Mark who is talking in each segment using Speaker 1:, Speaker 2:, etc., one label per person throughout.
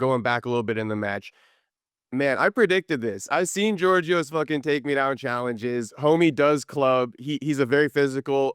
Speaker 1: going back a little bit in the match. Man, I predicted this. I've seen Georgio's fucking take me down challenges. Homie does club. He's a very physical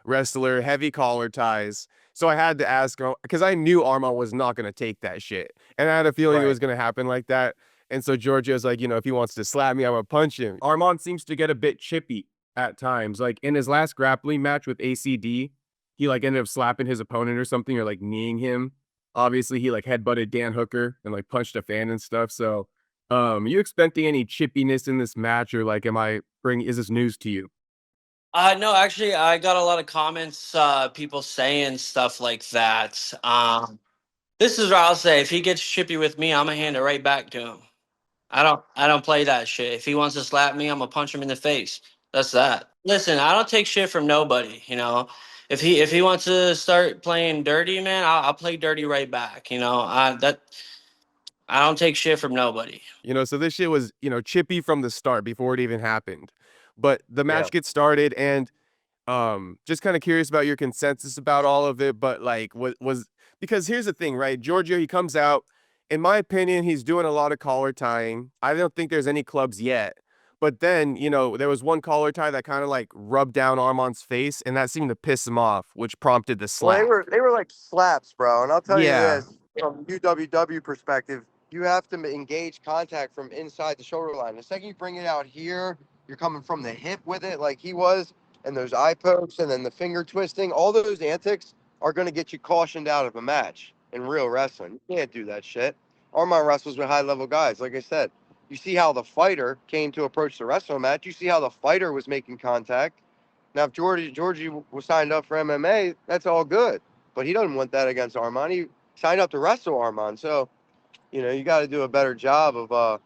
Speaker 1: wrestler, heavy collar ties. So I had to ask him because I knew Arman was not gonna take that shit. And I had a feeling it
Speaker 2: Right.
Speaker 1: was gonna happen like that. And so Georgio's like, if he wants to slap me, I'm gonna punch him. Arman seems to get a bit chippy at times. Like in his last grappling match with ACD, he like ended up slapping his opponent or something or like kneeing him. Obviously, he like headbutted Dan Hooker and like punched a fan and stuff. So you expecting any chippiness in this match, or like, is this news to you?
Speaker 3: No, actually, I got a lot of comments, people saying stuff like that. This is what I'll say: if he gets chippy with me, I'm gonna hand it right back to him. I don't play that shit. If he wants to slap me, I'm gonna punch him in the face. That's that. Listen, I don't take shit from nobody. If he wants to start playing dirty, man, I'll play dirty right back. I don't take shit from nobody.
Speaker 1: So this shit was, chippy from the start before it even happened. But the
Speaker 2: Yeah.
Speaker 1: match gets started, and just kind of curious about your consensus about all of it. But like, what was because here's the thing, right? Giorgio, he comes out. In my opinion, he's doing a lot of collar tying. I don't think there's any clubs yet. But then, there was one collar tie that kind of like rubbed down Arman's face, and that seemed to piss him off, which prompted the
Speaker 2: Well,
Speaker 1: slap.
Speaker 2: they were like slaps, bro. And I'll tell you
Speaker 1: Yeah.
Speaker 2: this, from UWW perspective, you have to engage contact from inside the shoulder line. The second you bring it out here, you're coming from the hip with it, like he was, and those eye pokes, and then the finger twisting. All those antics are going to get you cautioned out of a match in real wrestling. You can't do that shit. Arman wrestles with high level guys. Like I said, you see how the fighter came to approach the wrestling match. You see how the fighter was making contact. Now, if Georgie was signed up for MMA, that's all good. But he doesn't want that against Arman. He signed up to wrestle Arman. So, you got to do a better job of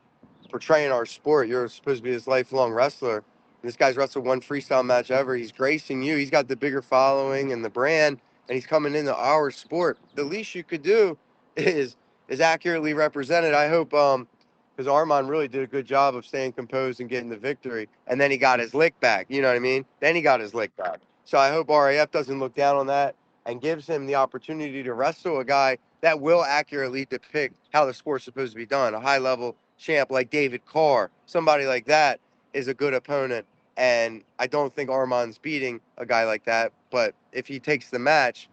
Speaker 2: portraying our sport. You're supposed to be this lifelong wrestler. This guy's wrestled one freestyle match ever. He's gracing you. He's got the bigger following and the brand, and he's coming into our sport. The least you could do is accurately represented. I hope because Arman really did a good job of staying composed and getting the victory. And then he got his lick back. You know what I mean? Then he got his lick back. So I hope RAF doesn't look down on that and gives him the opportunity to wrestle a guy that will accurately depict how the sport's supposed to be done. A high-level champ like David Carr, somebody like that, is a good opponent. And I don't think Arman's beating a guy like that. But if he takes the match,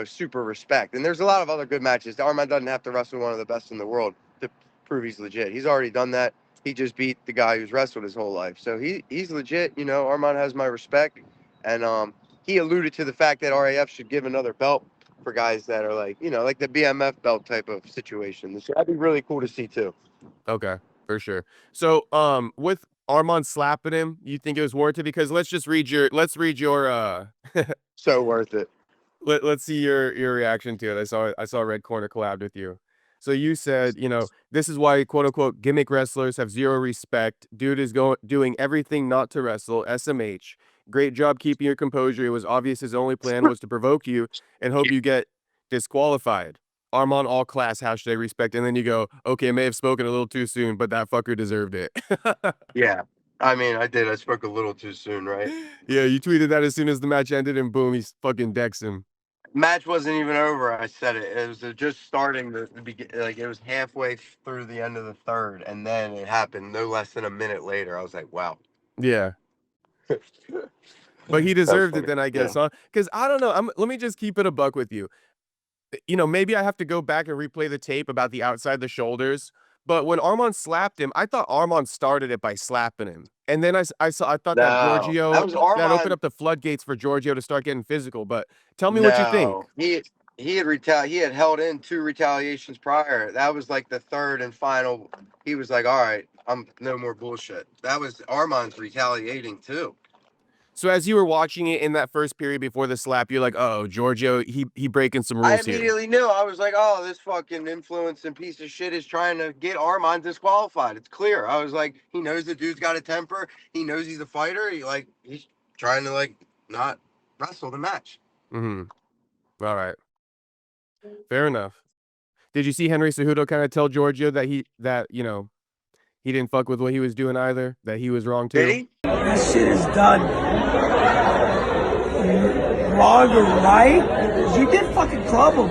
Speaker 2: super respect. And there's a lot of other good matches. Arman doesn't have to wrestle one of the best in the world to prove he's legit. He's already done that. He just beat the guy who's wrestled his whole life. So he's legit. Arman has my respect. And he alluded to the fact that RAF should give another belt for guys that are like the BMF belt type of situation. So that'd be really cool to see too.
Speaker 1: Okay, for sure. So, with Arman slapping him, you think it was warranted? Because let's read your
Speaker 2: So worth it.
Speaker 1: let's see your reaction to it. I saw Red Corner collabed with you. So you said, this is why quote unquote gimmick wrestlers have zero respect. Dude is doing everything not to wrestle. SMH. Great job keeping your composure. It was obvious his only plan was to provoke you and hope you get disqualified. Arman all class, hashtag respect. And then you go, okay, I may have spoken a little too soon, but that fucker deserved it.
Speaker 2: Yeah. I mean, I did. I spoke a little too soon, right?
Speaker 1: Yeah, you tweeted that as soon as the match ended, and boom, he fucking decks him.
Speaker 2: Match wasn't even over. I said it. It was just starting the begin. Like it was halfway through the end of the third, and then it happened no less than a minute later. I was like, wow.
Speaker 1: Yeah. But he deserved it then, I guess, huh? Because I don't know. Let me just keep it a buck with you. Maybe I have to go back and replay the tape about the outside the shoulders. But when Arman slapped him, I thought Arman started it by slapping him. And then I thought that Giorgio,
Speaker 2: that was Arman.
Speaker 1: that opened up the floodgates for Giorgio to start getting physical. But tell me what you think.
Speaker 2: He had held in 2 retaliations prior. That was like the third and final. He was like, all right, I'm no more bullshit. That was Arman's retaliating too.
Speaker 1: So as you were watching it in that first period before the slap, you're like, oh, Giorgio, he breaking some rules here.
Speaker 2: I immediately knew. I was like, oh, this fucking influencing piece of shit is trying to get Arman disqualified. It's clear. I was like, he knows the dude's got a temper. He knows he's a fighter. He's trying to not wrestle the match.
Speaker 1: Mm-hmm. All right. Fair enough. Did you see Henry Cejudo kind of tell Giorgio that he didn't fuck with what he was doing either? That he was wrong too?
Speaker 2: Did he?
Speaker 4: That shit is done. Wrong or right? You did fucking club him.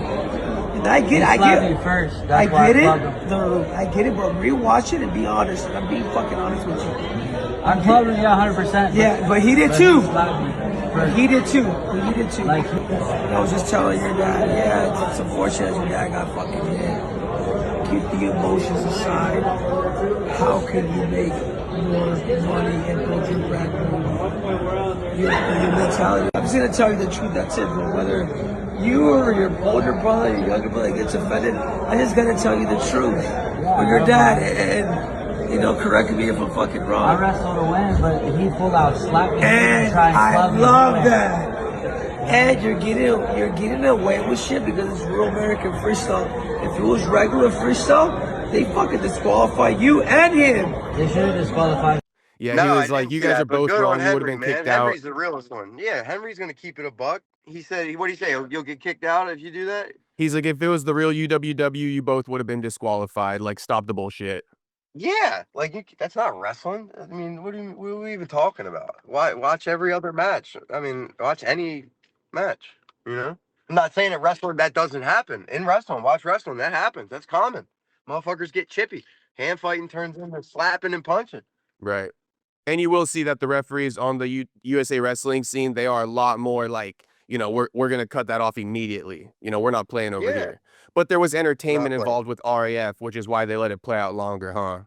Speaker 4: And I get,
Speaker 5: I get you first.
Speaker 4: I get it. No, I get it, but rewatch it and be honest. And I'm being fucking honest with you.
Speaker 5: I'm probably 100%.
Speaker 4: Yeah, but he did too. He did too. He did too. Like, I was just telling your dad, yeah, it's unfortunate your dad got fucking hit. Keep the emotions aside. How can you make more money and build your brand new? Your mentality. I'm just gonna tell you the truth. That's it, bro. Whether you or your older brother, your younger brother gets offended, I just gotta tell you the truth. Or your dad, and you know, correct me if I'm fucking wrong.
Speaker 5: I wrestled to win, but he pulled out slapped me.
Speaker 4: And I love that. And you're getting away with shit because it's real American freestyle. If it was regular freestyle, they fucking disqualify you and him.
Speaker 5: They should have disqualified.
Speaker 1: Yeah,
Speaker 2: No,
Speaker 1: he
Speaker 2: I
Speaker 1: was like,
Speaker 2: didn't
Speaker 1: "You
Speaker 2: see
Speaker 1: guys
Speaker 2: that,
Speaker 1: are
Speaker 2: but
Speaker 1: both
Speaker 2: good on
Speaker 1: wrong. You would have
Speaker 2: Henry,
Speaker 1: been
Speaker 2: man.
Speaker 1: kicked out."
Speaker 2: Henry's the realest one. Yeah, Henry's gonna keep it a buck. He said, "What do you say? You'll get kicked out if you do that."
Speaker 1: He's like, "If it was the real UWW, you both would have been disqualified. Like, stop the bullshit."
Speaker 2: Yeah, like that's not wrestling. I mean, what are we even talking about? Why watch every other match? I mean, watch any match. You know, I'm not saying that wrestling that doesn't happen. In wrestling, watch wrestling that happens. That's common. Motherfuckers get chippy. Hand fighting turns into slapping and punching.
Speaker 1: Right. And you will see that the referees on the USA wrestling scene, they are a lot more like, we're gonna cut that off immediately. We're not playing over
Speaker 2: Yeah,
Speaker 1: here. But there was entertainment
Speaker 2: not playing.
Speaker 1: involved with RAF, which is why they let it play out longer, huh?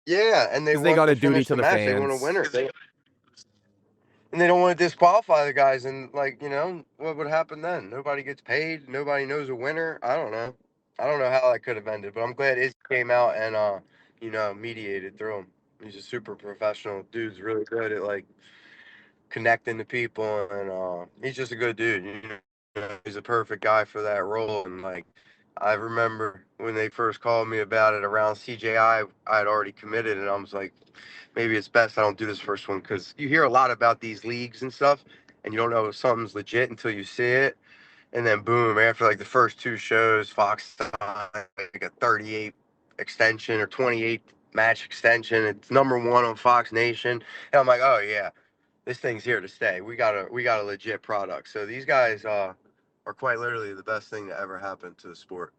Speaker 2: Yeah, and they
Speaker 1: Because they
Speaker 2: want
Speaker 1: got
Speaker 2: to
Speaker 1: a duty
Speaker 2: finish
Speaker 1: to
Speaker 2: the
Speaker 1: the
Speaker 2: match. They want a
Speaker 1: fans.
Speaker 2: winner. And they don't want to disqualify the guys. And like, what would happen then? Nobody gets paid. Nobody knows a winner. I don't know. I don't know how that could have ended, but I'm glad Izzy came out and mediated through him. He's a super professional dude's really good at like connecting to people, and he's just a good dude. He's a perfect guy for that role. And like, I remember when they first called me about it around CJI, I had already committed, and I was like, maybe it's best I don't do this first one, because you hear a lot about these leagues and stuff, and you don't know if something's legit until you see it. And then boom, after like the first two shows, Fox signed like a 38 extension or 28 match extension. It's #1 on Fox Nation, and I'm like, oh yeah, this thing's here to stay. We got a legit product. So these guys are quite literally the best thing that ever happened to the sport.